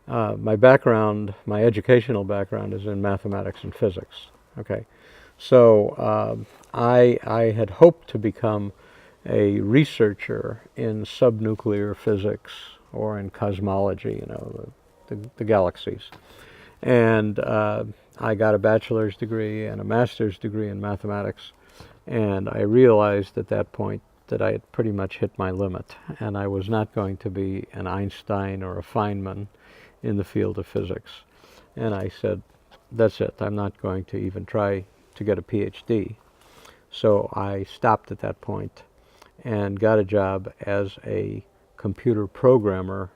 My background, my educational background is in mathematics and physics. Okay, so I had hoped to become a researcher in subnuclear physics or in cosmology, you know, the galaxies. And I got a bachelor's degree and a master's degree in mathematics, and I realized at that point that I had pretty much hit my limit, and I was not going to be an Einstein or a Feynman in the field of physics. And I said, that's it, I'm not going to even try to get a PhD. So I stopped at that point and got a job as a computer programmer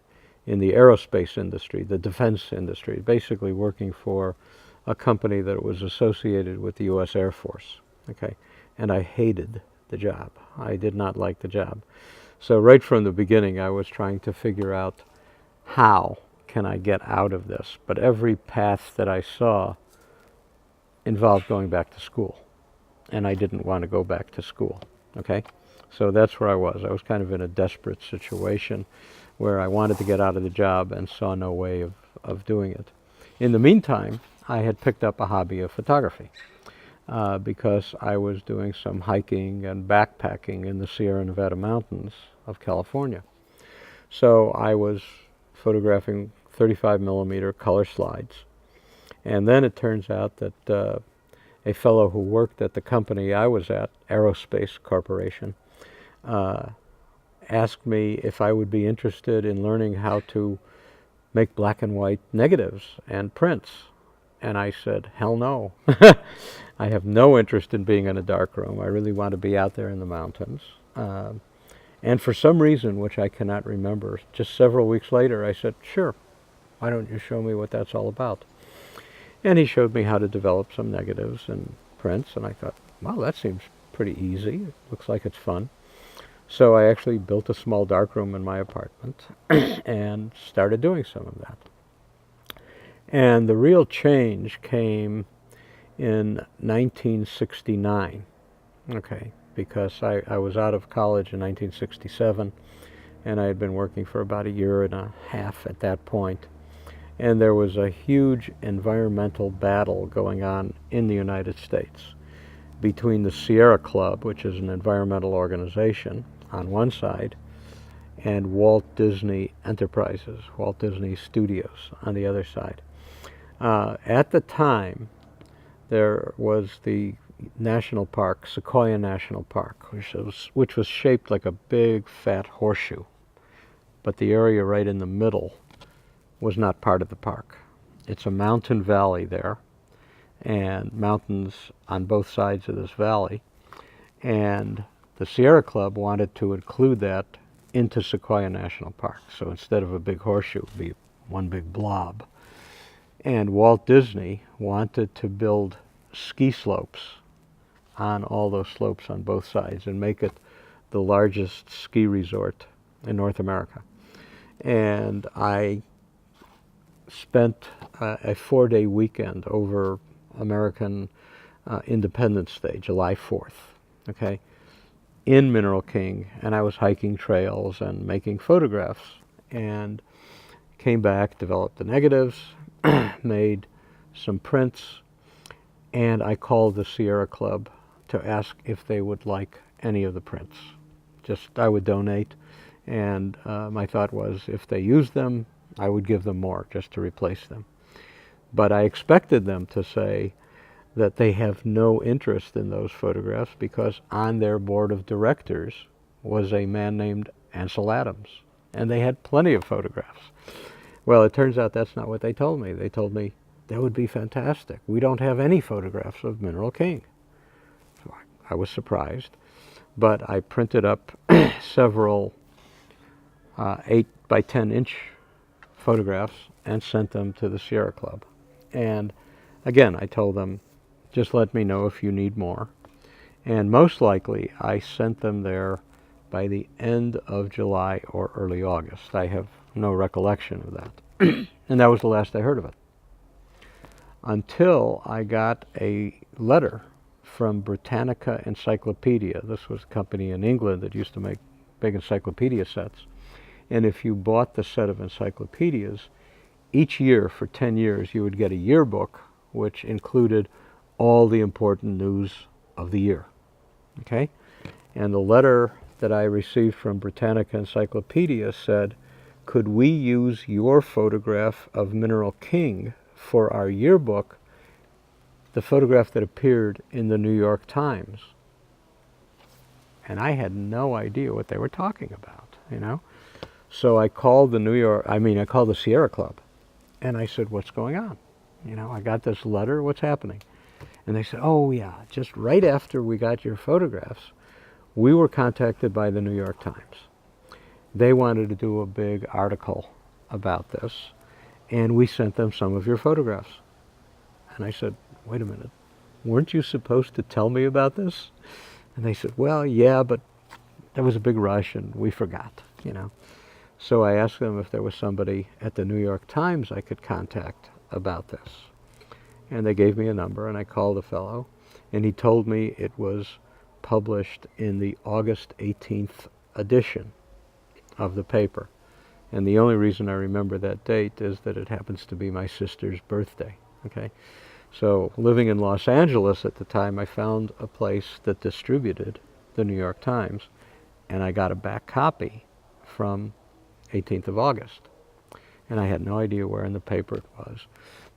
in the aerospace industry, the defense industry, basically working for a company that was associated with the U.S. Air Force. Okay, and I hated the job. I did not like the job. So right from the beginning, I was trying to figure out how can I get out of this. But every path that I saw involved going back to school, and I didn't want to go back to school. Okay, so that's where I was. I was kind of in a desperate situation where I wanted to get out of the job and saw no way of doing it. In the meantime, I had picked up a hobby of photography because I was doing some hiking and backpacking in the Sierra Nevada mountains of California. So I was photographing 35 millimeter color slides. And then it turns out that a fellow who worked at the company I was at, Aerospace Corporation, asked me if I would be interested in learning how to make black and white negatives and prints. And I said, hell no. I have no interest in being in a darkroom. I really want to be out there in the mountains. And for some reason, which I cannot remember, just several weeks later, I said, sure, why don't you show me what that's all about? And he showed me how to develop some negatives and prints, and I thought, wow, that seems pretty easy. It looks like it's fun. So I actually built a small darkroom in my apartment and started doing some of that. And the real change came in 1969, okay, because I was out of college in 1967, and I had been working for about a year and a half at that point. And there was a huge environmental battle going on in the United States between the Sierra Club, which is an environmental organization, on one side, and Walt Disney Enterprises, Walt Disney Studios, on the other side. At the time, there was the national park, Sequoia National Park, which was shaped like a big, fat horseshoe. But the area right in the middle was not part of the park. It's a mountain valley there, and mountains on both sides of this valley. And the Sierra Club wanted to include that into Sequoia National Park. So instead of a big horseshoe, it would be one big blob. And Walt Disney wanted to build ski slopes on all those slopes on both sides and make it the largest ski resort in North America. And I spent a 4-day weekend over American Independence Day, July 4th, okay, in Mineral King, and I was hiking trails and making photographs, and came back, developed the negatives, made some prints, and I called the Sierra Club to ask if they would like any of the prints. Just, I would donate, and my thought was if they used them, I would give them more just to replace them. But I expected them to say that they have no interest in those photographs because on their board of directors was a man named Ansel Adams, and they had plenty of photographs. Well, it turns out that's not what they told me. They told me, that would be fantastic. We don't have any photographs of Mineral King. So I was surprised, but I printed up several 8 by 10 inch photographs and sent them to the Sierra Club. And again, I told them, just let me know if you need more. And most likely, I sent them there by the end of July or early August. I have no recollection of that. And that was the last I heard of it. Until I got a letter from Britannica Encyclopedia. This was a company in England that used to make big encyclopedia sets. And if you bought the set of encyclopedias, each year for 10 years you would get a yearbook which included all the important news of the year. Okay? And the letter that I received from Britannica Encyclopedia said, could we use your photograph of Mineral King for our yearbook, the photograph that appeared in the New York Times? And I had no idea what they were talking about, you know. So I called I called the Sierra Club, and I said, what's going on? You know, I got this letter, what's happening? And they said, oh yeah, just right after we got your photographs, we were contacted by the New York Times. They wanted to do a big article about this, and we sent them some of your photographs. And I said, wait a minute, weren't you supposed to tell me about this? And they said, well, yeah, but there was a big rush and we forgot, you know. So I asked them if there was somebody at the New York Times I could contact about this. And they gave me a number, and I called the fellow, and he told me it was published in the August 18th edition of the paper. And the only reason I remember that date is that it happens to be my sister's birthday. Okay? So living in Los Angeles at the time, I found a place that distributed the New York Times, and I got a back copy from 18th of August. And I had no idea where in the paper it was.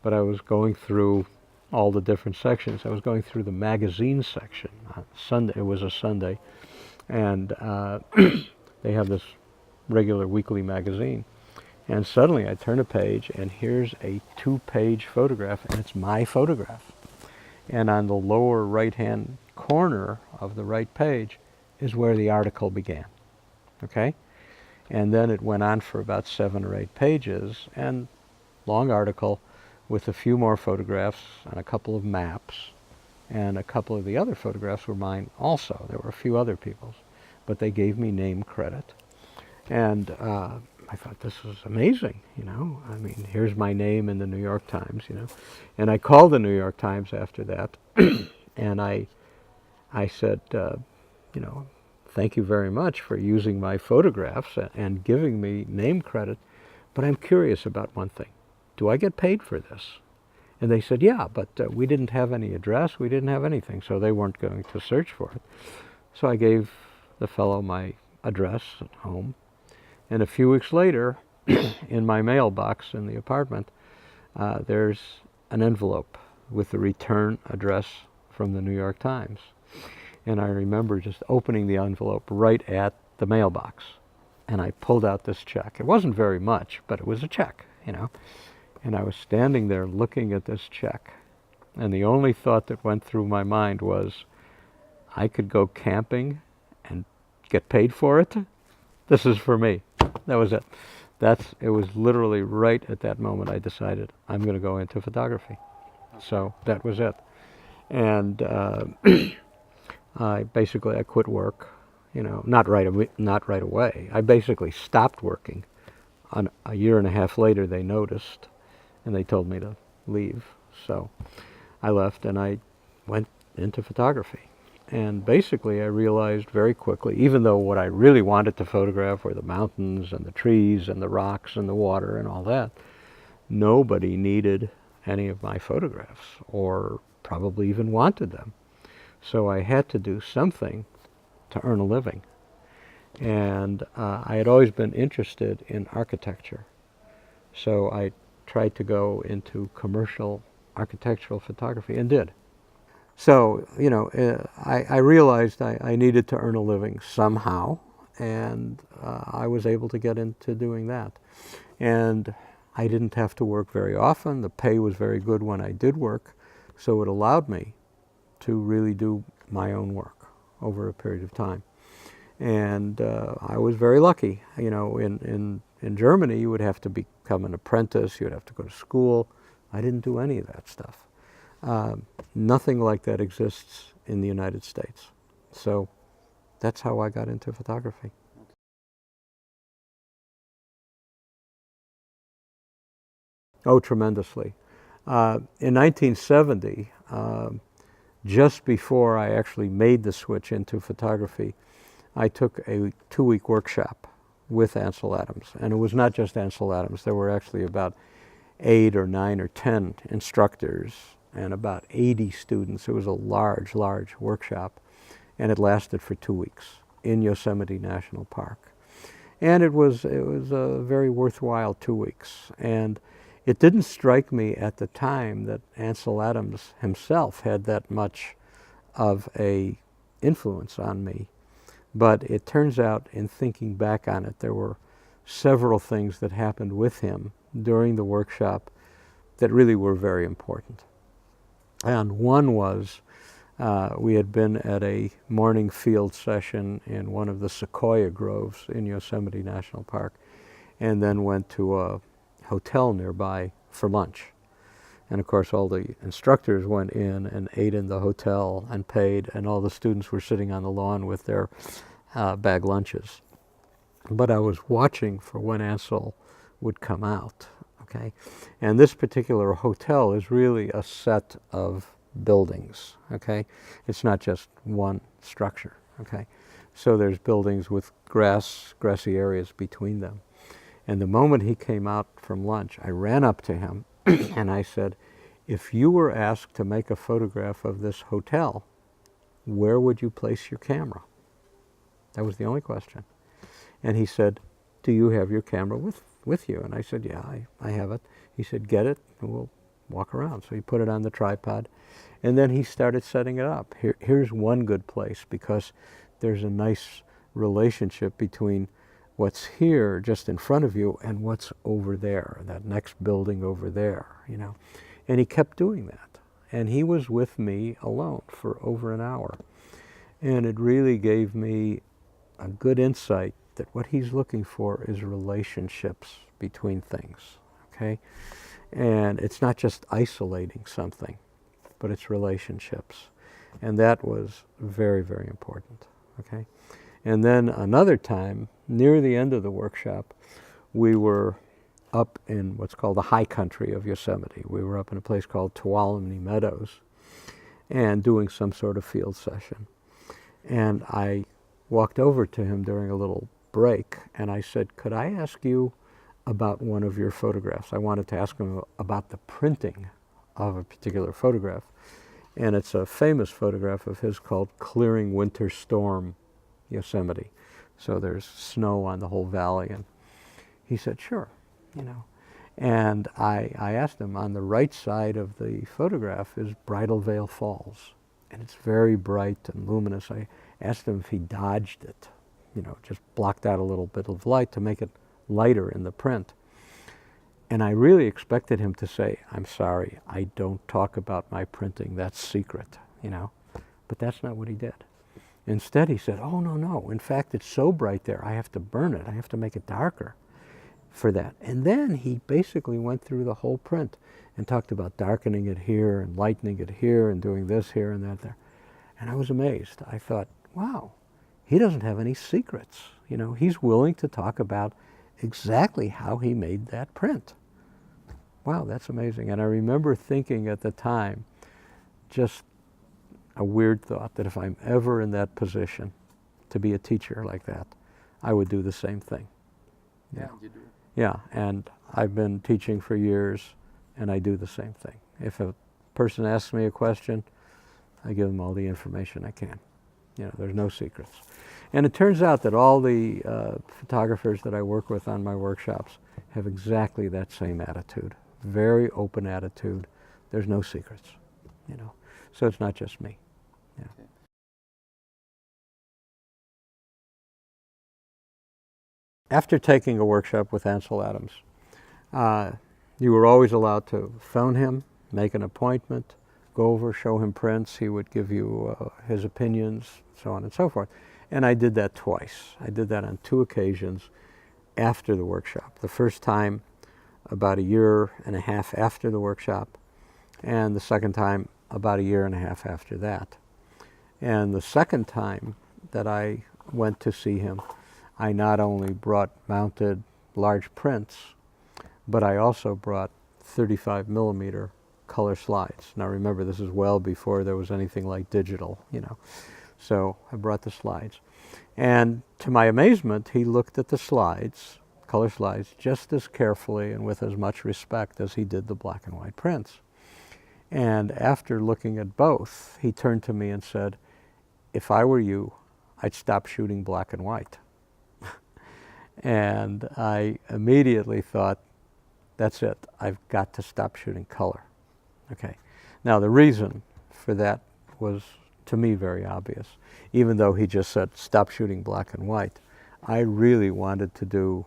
But I was going through all the different sections. I was going through the magazine section. Sunday, it was a Sunday, and they have this regular weekly magazine. And suddenly I turn a page, and here's a 2-page photograph, and it's my photograph. And on the lower right-hand corner of the right page is where the article began. Okay? And then it went on for about 7 or 8 pages, and long article with a few more photographs and a couple of maps, and a couple of the other photographs were mine also. There were a few other people's, but they gave me name credit. And I thought, this was amazing, you know. I mean, here's my name in the New York Times, you know. And I called the New York Times after that, and I said, you know, thank you very much for using my photographs and giving me name credit, but I'm curious about one thing. Do I get paid for this? And they said, yeah, but we didn't have any address, we didn't have anything, so they weren't going to search for it. So I gave the fellow my address at home, and a few weeks later, in my mailbox in the apartment, there's an envelope with the return address from the New York Times. And I remember just opening the envelope right at the mailbox, and I pulled out this check. It wasn't very much, but it was a check, you know. And I was standing there looking at this check, and the only thought that went through my mind was, I could go camping and get paid for it. This is for me. That was it. It was literally right at that moment I decided I'm going to go into photography. So that was it. And I quit work, you know, not right away. I basically stopped working. A year and a half later, they noticed, and they told me to leave. So I left, and I went into photography. And basically, I realized very quickly, even though what I really wanted to photograph were the mountains and the trees and the rocks and the water and all that, nobody needed any of my photographs, or probably even wanted them. So I had to do something to earn a living. And I had always been interested in architecture. So I tried to go into commercial architectural photography, and did. So, you know, I realized I needed to earn a living somehow, and I was able to get into doing that. And I didn't have to work very often. The pay was very good when I did work, so it allowed me to really do my own work over a period of time. And I was very lucky. You know, in Germany, you would have to become an apprentice, you would have to go to school. I didn't do any of that stuff. Nothing like that exists in the United States. So that's how I got into photography. Oh, tremendously. In 1970, just before I actually made the switch into photography, I took a 2-week workshop with Ansel Adams. And it was not just Ansel Adams. There were actually about 8 or 9 or 10 instructors and about 80 students. It was a large, large workshop, and it lasted for 2 weeks in Yosemite National Park. And it was a very worthwhile 2 weeks. And it didn't strike me at the time that Ansel Adams himself had that much of a influence on me. But it turns out, in thinking back on it, there were several things that happened with him during the workshop that really were very important. And one was, we had been at a morning field session in one of the sequoia groves in Yosemite National Park, and then went to a hotel nearby for lunch. And of course all the instructors went in and ate in the hotel and paid, and all the students were sitting on the lawn with their bag lunches. But I was watching for when Ansel would come out, okay? And this particular hotel is really a set of buildings, okay? It's not just one structure, okay? So there's buildings with grassy areas between them. And the moment he came out from lunch, I ran up to him and I said, if you were asked to make a photograph of this hotel, where would you place your camera? That was the only question. And he said, do you have your camera with you? And I said, yeah, I have it. He said, get it and we'll walk around. So he put it on the tripod, and then he started setting it up. Here's one good place, because there's a nice relationship between what's here just in front of you and what's over there, that next building over there, you know. And he kept doing that. And he was with me alone for over an hour. And it really gave me a good insight that what he's looking for is relationships between things, okay? And it's not just isolating something, but it's relationships. And that was very, very important, okay? And then another time, near the end of the workshop, we were up in what's called the high country of Yosemite. We were up in a place called Tuolumne Meadows and doing some sort of field session. And I walked over to him during a little break and I said, could I ask you about one of your photographs? I wanted to ask him about the printing of a particular photograph. And it's a famous photograph of his called Clearing Winter Storm, Yosemite. So there's snow on the whole valley. And he said, sure, you know. And I asked him, on the right side of the photograph is Bridal Veil Falls. And it's very bright and luminous. I asked him if he dodged it, you know, just blocked out a little bit of light to make it lighter in the print. And I really expected him to say, I'm sorry, I don't talk about my printing, that's secret, you know. But that's not what he did. Instead he said, oh, no, in fact it's so bright there, I have to burn it, I have to make it darker for that. And then he basically went through the whole print and talked about darkening it here and lightening it here and doing this here and that there. And I was amazed. I thought, wow, he doesn't have any secrets. You know, he's willing to talk about exactly how he made that print. Wow, that's amazing. And I remember thinking at the time, just a weird thought, that if I'm ever in that position to be a teacher like that, I would do the same thing. Yeah, you do. Yeah, and I've been teaching for years, and I do the same thing. If a person asks me a question, I give them all the information I can. You know, there's no secrets. And it turns out that all the photographers that I work with on my workshops have exactly that same attitude. Very open attitude. There's no secrets, you know. So it's not just me. Yeah. Okay. After taking a workshop with Ansel Adams, you were always allowed to phone him, make an appointment, go over, show him prints. He would give you his opinions, so on and so forth. And I did that twice. I did that on 2 occasions after the workshop. The first time about 1.5 years after the workshop, and the second time about 1.5 years after that. And the second time that I went to see him, I not only brought mounted large prints, but I also brought 35mm color slides. Now remember, this is well before there was anything like digital, you know. So I brought the slides. And to my amazement, he looked at the slides, color slides just as carefully and with as much respect as he did the black and white prints. And after looking at both, he turned to me and said, if I were you, I'd stop shooting black and white. And I immediately thought, that's it. I've got to stop shooting color. Okay. Now the reason for that was, to me, very obvious. Even though he just said, stop shooting black and white, I really wanted to do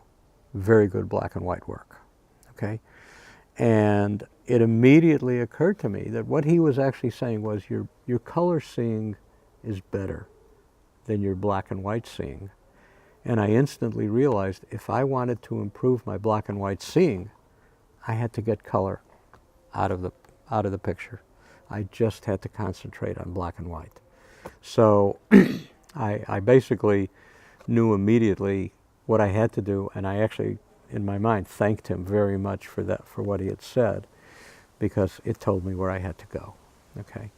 very good black and white work. Okay. And it immediately occurred to me that what he was actually saying was, your color seeing is better than your black and white seeing. And I instantly realized if I wanted to improve my black and white seeing, I had to get color out of the picture. I just had to concentrate on black and white. So I basically knew immediately what I had to do, and I actually, in my mind, thanked him very much for that, for what he had said, because it told me where I had to go. Okay.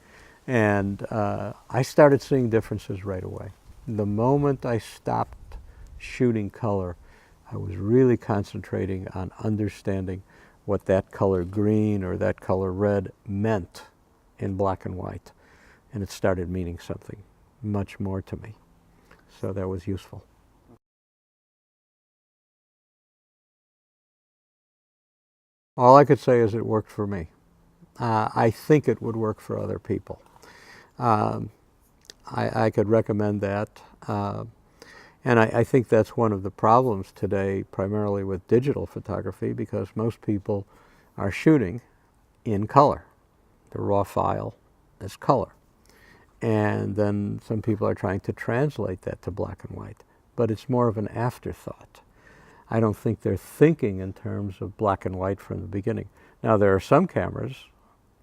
And I started seeing differences right away. The moment I stopped shooting color, I was really concentrating on understanding what that color green or that color red meant in black and white. And it started meaning something much more to me. So that was useful. All I could say is it worked for me. I think it would work for other people. I could recommend that. And I think that's one of the problems today, primarily with digital photography, because most people are shooting in color. The raw file is color. And then some people are trying to translate that to black and white. But it's more of an afterthought. I don't think they're thinking in terms of black and white from the beginning. Now, there are some cameras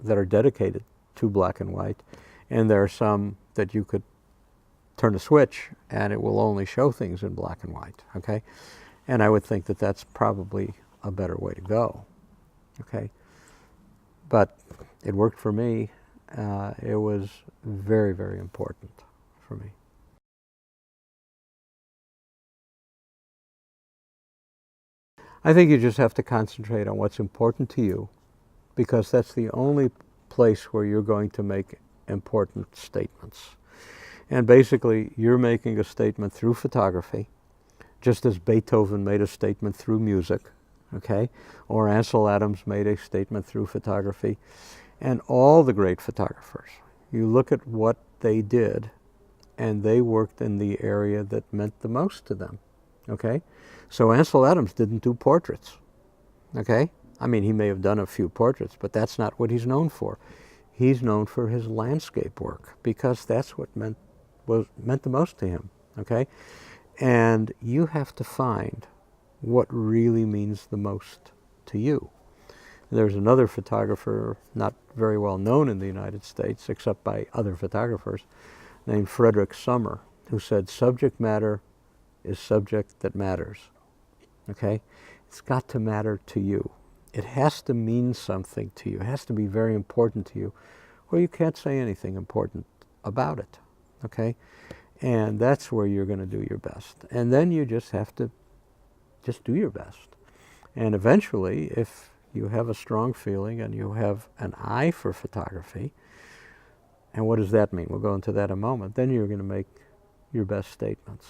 that are dedicated to black and white, and there are some that you could turn a switch and it will only show things in black and white, okay? And I would think that that's probably a better way to go, okay? But it worked for me. It was very, very important for me. I think you just have to concentrate on what's important to you, because that's the only place where you're going to make important statements. And basically, you're making a statement through photography, just as Beethoven made a statement through music, okay? Or Ansel Adams made a statement through photography. And all the great photographers, you look at what they did, and they worked in the area that meant the most to them, okay? So Ansel Adams didn't do portraits, okay? I mean, he may have done a few portraits, but that's not what he's known for. He's known for his landscape work, because that's what meant the most to him, okay? And you have to find what really means the most to you. There's another photographer, not very well known in the United States, except by other photographers, named Frederick Sommer, who said, subject matter is subject that matters, okay? It's got to matter to you. It has to mean something to you. It has to be very important to you, or you can't say anything important about it, okay? And that's where you're going to do your best. And then you just have to just do your best. And eventually, if you have a strong feeling and you have an eye for photography, and what does that mean? We'll go into that in a moment. Then you're going to make your best statements.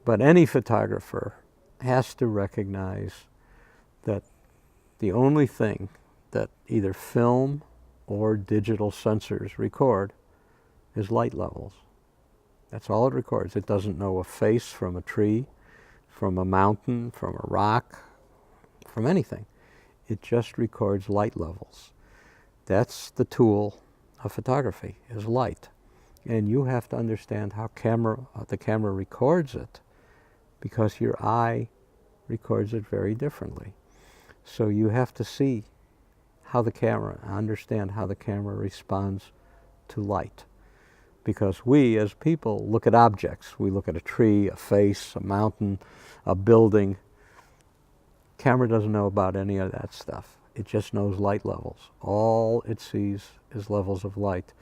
But any photographer has to recognize that the only thing that either film or digital sensors record is light levels. That's all it records. It doesn't know a face from a tree, from a mountain, from a rock, from anything. It just records light levels. That's the tool of photography, is light. And you have to understand how the camera records it, because your eye records it very differently. So you have to see how the camera, understand how the camera responds to light. Because we, as people, look at objects. We look at a tree, a face, a mountain, a building. Camera doesn't know about any of that stuff. It just knows light levels. All it sees is levels of light.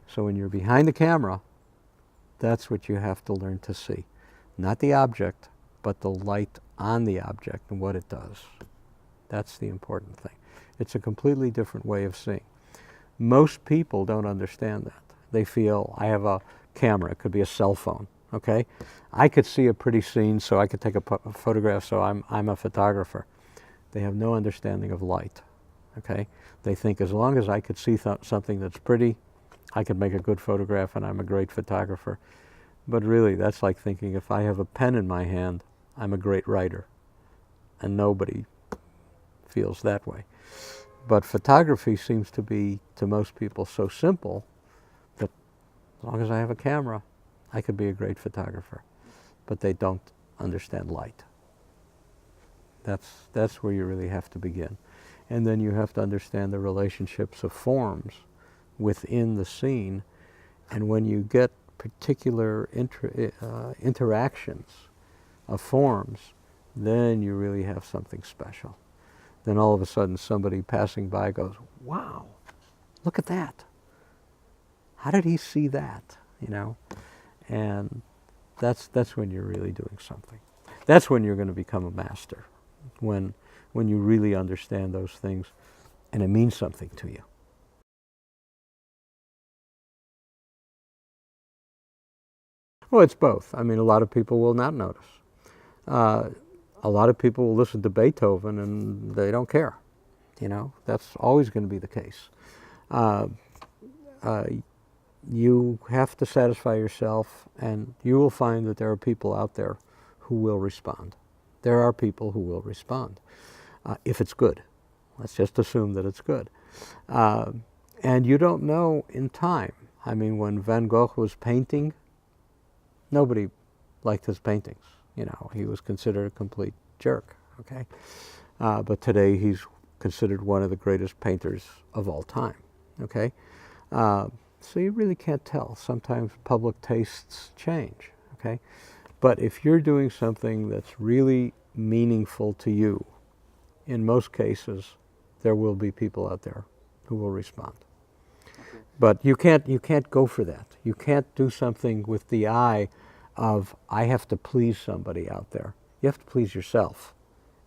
So when you're behind the camera, that's what you have to learn to see. Not the object, but the light on the object and what it does. That's the important thing. It's a completely different way of seeing. Most people don't understand that. They feel, I have a camera, it could be a cell phone, okay? I could see a pretty scene, so I could take a photograph, so I'm a photographer. They have no understanding of light, okay? They think as long as I could see something that's pretty, I could make a good photograph and I'm a great photographer. But really, that's like thinking if I have a pen in my hand, I'm a great writer. And nobody feels that way. But photography seems to be, to most people, so simple that as long as I have a camera, I could be a great photographer. But they don't understand light. That's where you really have to begin. And then you have to understand the relationships of forms within the scene. And when you get particular interactions of forms, then you really have something special. Then all of a sudden somebody passing by goes, wow, look at that. How did he see that? You know? And that's when you're really doing something. That's when you're going to become a master. When you really understand those things and it means something to you. Well, it's both. I mean, a lot of people will not notice. A lot of people will listen to Beethoven and they don't care. You know, that's always going to be the case. You have to satisfy yourself, and you will find that there are people out there who will respond. There are people who will respond, if it's good. Let's just assume that it's good. And you don't know in time. I mean, when Van Gogh was painting, nobody liked his paintings. You know, he was considered a complete jerk, okay? But today he's considered one of the greatest painters of all time, okay? So you really can't tell. Sometimes public tastes change, okay? But if you're doing something that's really meaningful to you, in most cases, there will be people out there who will respond. Okay. But you can't go for that. You can't do something with the eye of, I have to please somebody out there. You have to please yourself,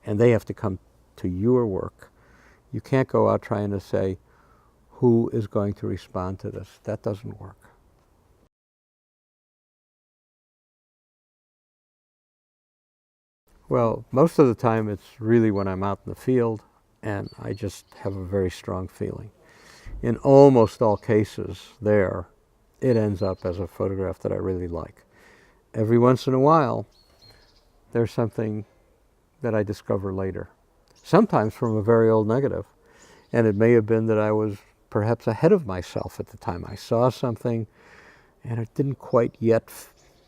and they have to come to your work. You can't go out trying to say, who is going to respond to this? That doesn't work. Well, most of the time it's really when I'm out in the field and I just have a very strong feeling. In almost all cases there, it ends up as a photograph that I really like. Every once in a while, there's something that I discover later. Sometimes from a very old negative. And it may have been that I was perhaps ahead of myself at the time. I saw something and it didn't quite yet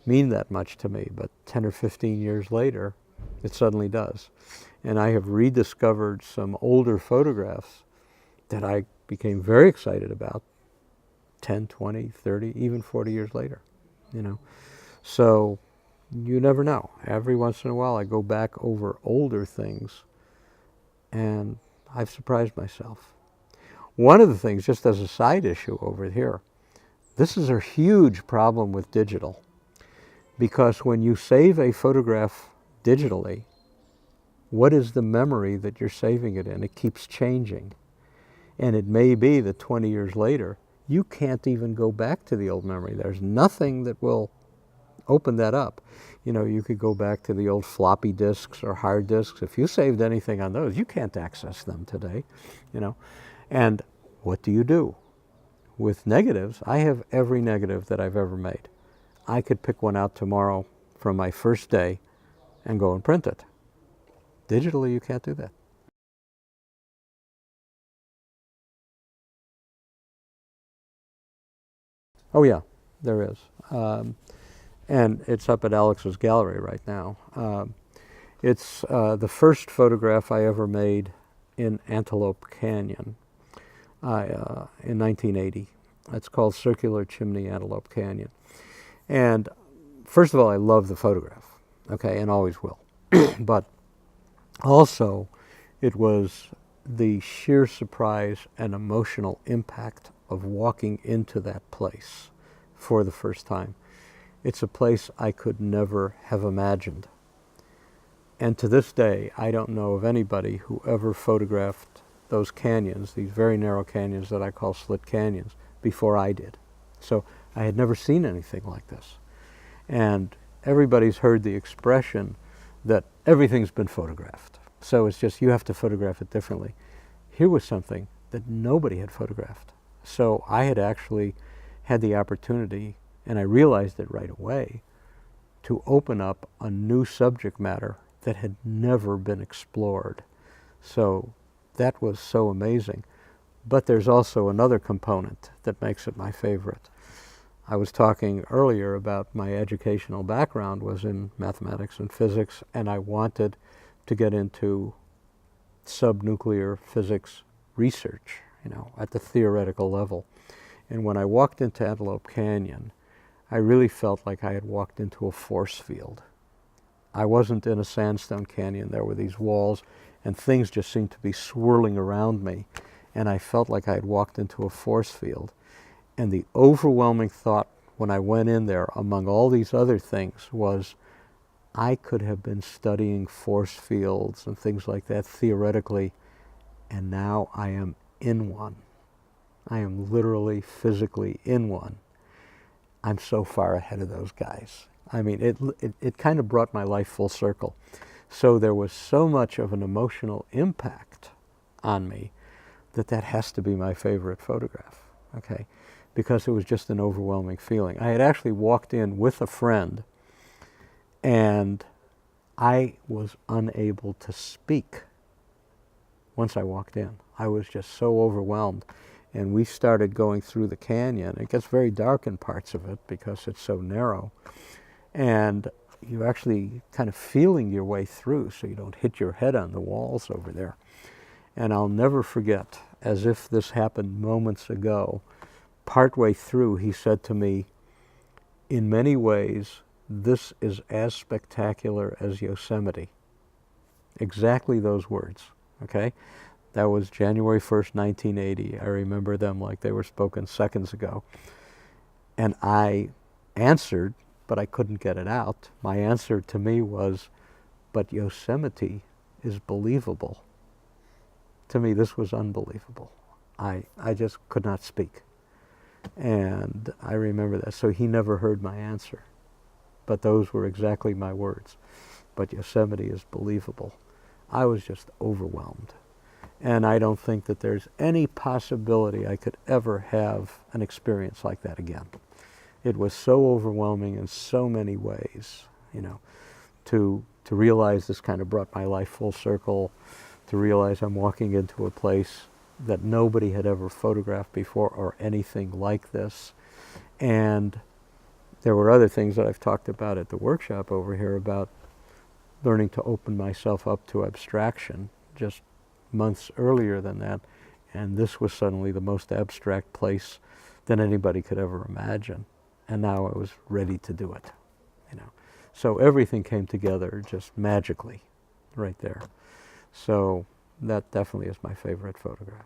mean that much to me, but 10 or 15 years later, it suddenly does. And I have rediscovered some older photographs that I became very excited about 10, 20, 30, even 40 years later, you know. So you never know. Every once in a while I go back over older things and I've surprised myself. One of the things, just as a side issue over here, this is a huge problem with digital, because when you save a photograph digitally, what is the memory that you're saving it in? It keeps changing. And it may be that 20 years later, you can't even go back to the old memory. There's nothing that will open that up. You know, you could go back to the old floppy disks or hard disks. If you saved anything on those, you can't access them today, you know. And what do? With negatives, I have every negative that I've ever made. I could pick one out tomorrow from my first day and go and print it. Digitally, you can't do that. Oh yeah, there is. And it's up at Alex's gallery right now. It's the first photograph I ever made in Antelope Canyon in 1980. It's called Circular Chimney Antelope Canyon. And first of all, I love the photograph, okay, and always will. But also, it was the sheer surprise and emotional impact of walking into that place for the first time. It's a place I could never have imagined. And to this day, I don't know of anybody who ever photographed those canyons, these very narrow canyons that I call slit canyons, before I did. So I had never seen anything like this. And everybody's heard the expression that everything's been photographed. So it's just you have to photograph it differently. Here was something that nobody had photographed. So I had actually had the opportunity, and I realized it right away, to open up a new subject matter that had never been explored. So that was so amazing. But there's also another component that makes it my favorite. I was talking earlier about my educational background was in mathematics and physics, and I wanted to get into subnuclear physics research, at the theoretical level. And when I walked into Antelope Canyon, I really felt like I had walked into a force field. I wasn't in a sandstone canyon. There were these walls, and things just seemed to be swirling around me. And I felt like I had walked into a force field. And the overwhelming thought when I went in there, among all these other things, was I could have been studying force fields and things like that theoretically, and now I am in one. I am literally, physically in one. I'm so far ahead of those guys. I mean, it kind of brought my life full circle. So there was so much of an emotional impact on me that has to be my favorite photograph, okay? Because it was just an overwhelming feeling. I had actually walked in with a friend, and I was unable to speak once I walked in. I was just so overwhelmed. And we started going through the canyon. It gets very dark in parts of it because it's so narrow. And you're actually kind of feeling your way through so you don't hit your head on the walls over there. And I'll never forget, as if this happened moments ago, partway through he said to me, in many ways, this is as spectacular as Yosemite. Exactly those words, okay? That was January 1st, 1980. I remember them like they were spoken seconds ago. And I answered, but I couldn't get it out. My answer to me was, but Yosemite is believable. To me, this was unbelievable. I just could not speak. And I remember that. So he never heard my answer. But those were exactly my words. But Yosemite is believable. I was just overwhelmed. And I don't think that there's any possibility I could ever have an experience like that again. It was so overwhelming in so many ways, to realize this kind of brought my life full circle, to realize I'm walking into a place that nobody had ever photographed before or anything like this. And there were other things that I've talked about at the workshop over here about learning to open myself up to abstraction just months earlier than that, and this was suddenly the most abstract place than anybody could ever imagine. And now I was ready to do it, So everything came together just magically right there. So that definitely is my favorite photograph.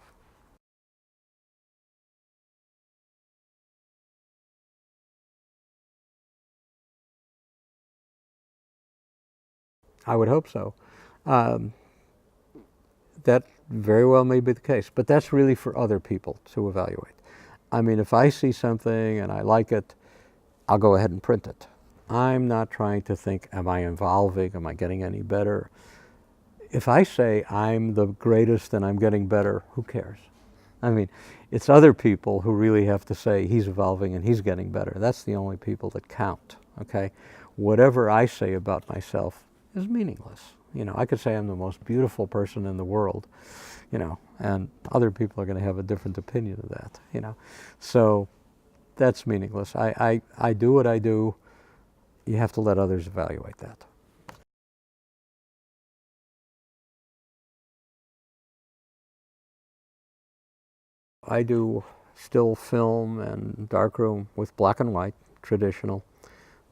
I would hope so. That very well may be the case, but that's really for other people to evaluate. I mean, if I see something and I like it, I'll go ahead and print it. I'm not trying to think, am I evolving? Am I getting any better? If I say I'm the greatest and I'm getting better, who cares? I mean, it's other people who really have to say he's evolving and he's getting better. That's the only people that count, okay? Whatever I say about myself is meaningless. I could say I'm the most beautiful person in the world, and other people are going to have a different opinion of that, So that's meaningless. I do what I do. You have to let others evaluate that. I do still film and darkroom with black and white, traditional,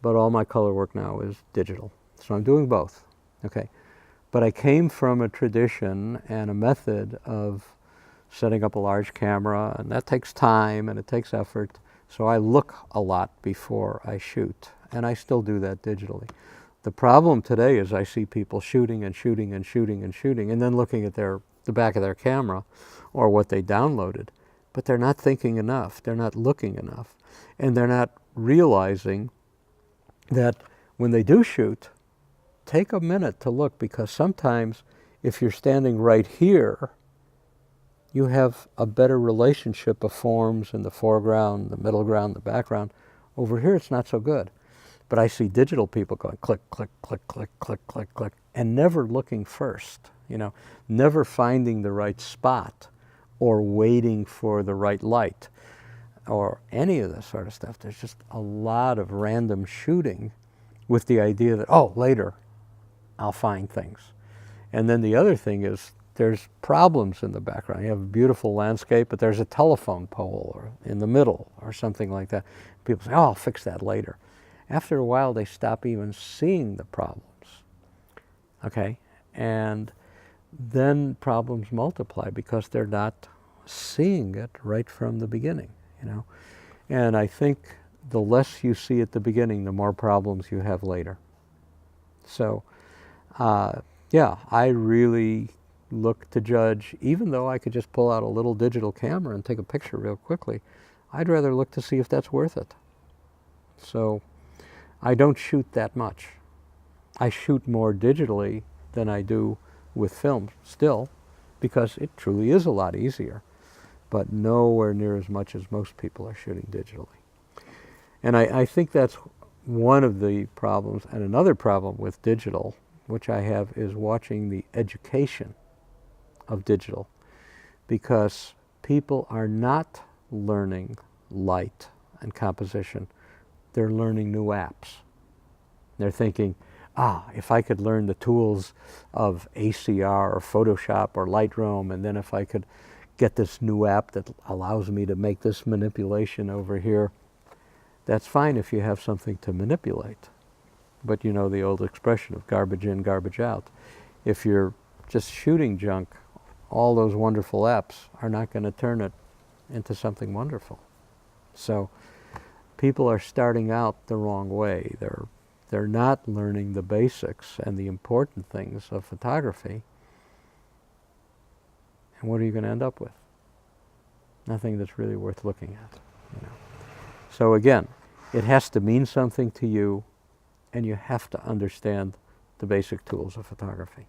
but all my color work now is digital. So I'm doing both, okay? But I came from a tradition and a method of setting up a large camera, and that takes time and it takes effort. So I look a lot before I shoot, and I still do that digitally. The problem today is I see people shooting and shooting and shooting and shooting and then looking at the back of their camera or what they downloaded, but they're not thinking enough, they're not looking enough, and they're not realizing that when they do shoot, take a minute to look, because sometimes if you're standing right here, you have a better relationship of forms in the foreground, the middle ground, the background. Over here it's not so good. But I see digital people going click, click, click, click, click, click, click, and never looking first, never finding the right spot or waiting for the right light or any of this sort of stuff. There's just a lot of random shooting with the idea that, oh, later I'll find things. And then the other thing is there's problems in the background. You have a beautiful landscape, but there's a telephone pole or in the middle or something like that. People say, oh, I'll fix that later. After a while, they stop even seeing the problems, okay? And then problems multiply because they're not seeing it right from the beginning, And I think the less you see at the beginning, the more problems you have later. So, yeah, I really look to judge, even though I could just pull out a little digital camera and take a picture real quickly, I'd rather look to see if that's worth it. So, I don't shoot that much. I shoot more digitally than I do with film still, because it truly is a lot easier, but nowhere near as much as most people are shooting digitally. And I think that's one of the problems. And another problem with digital, which I have, is watching the education of digital, because people are not learning light and composition. They're learning new apps. They're thinking, if I could learn the tools of ACR or Photoshop or Lightroom, and then if I could get this new app that allows me to make this manipulation over here, that's fine if you have something to manipulate. But you know the old expression of garbage in, garbage out. If you're just shooting junk, all those wonderful apps are not going to turn it into something wonderful. So people are starting out the wrong way. They're not learning the basics and the important things of photography. And what are you going to end up with? Nothing that's really worth looking at. So again, it has to mean something to you, and you have to understand the basic tools of photography.